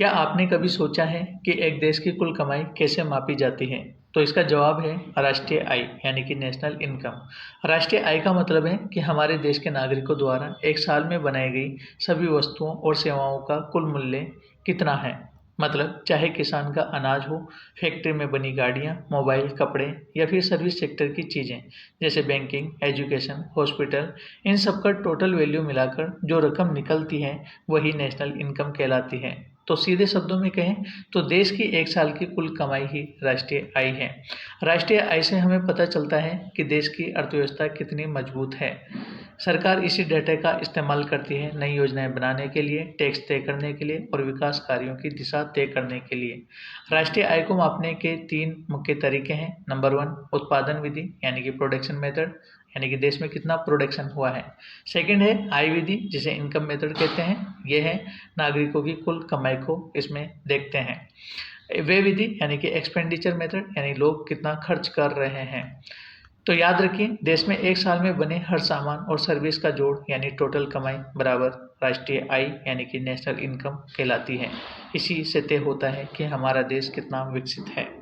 क्या आपने कभी सोचा है कि एक देश की कुल कमाई कैसे मापी जाती है? तो इसका जवाब है राष्ट्रीय आय यानी कि नेशनल इनकम। राष्ट्रीय आय का मतलब है कि हमारे देश के नागरिकों द्वारा एक साल में बनाई गई सभी वस्तुओं और सेवाओं का कुल मूल्य कितना है। मतलब चाहे किसान का अनाज हो, फैक्ट्री में बनी गाड़ियाँ, मोबाइल, कपड़े या फिर सर्विस सेक्टर की चीज़ें जैसे बैंकिंग, एजुकेशन, हॉस्पिटल, इन सब का टोटल वैल्यू मिलाकर जो रकम निकलती है वही नेशनल इनकम कहलाती है। तो सीधे शब्दों में कहें तो देश की एक साल की कुल कमाई ही राष्ट्रीय आय है। राष्ट्रीय आय से हमें पता चलता है कि देश की अर्थव्यवस्था कितनी मजबूत है। सरकार इसी डेटा का इस्तेमाल करती है नई योजनाएं बनाने के लिए, टैक्स तय करने के लिए और विकास कार्यों की दिशा तय करने के लिए। राष्ट्रीय आय को मापने के तीन मुख्य तरीके हैं। नंबर 1, उत्पादन विधि यानी कि प्रोडक्शन मेथड, यानी कि देश में कितना प्रोडक्शन हुआ है। सेकंड है आय विधि, जिसे इनकम मेथड कहते हैं। यह है नागरिकों की कुल कमाई को इसमें देखते हैं। व्यय विधि यानी कि एक्सपेंडिचर मेथड, यानी लोग कितना खर्च कर रहे हैं। तो याद रखिए, देश में एक साल में बने हर सामान और सर्विस का जोड़ यानी टोटल कमाई बराबर राष्ट्रीय आय यानी कि नेशनल इनकम कहलाती है। इसी से तय होता है कि हमारा देश कितना विकसित है।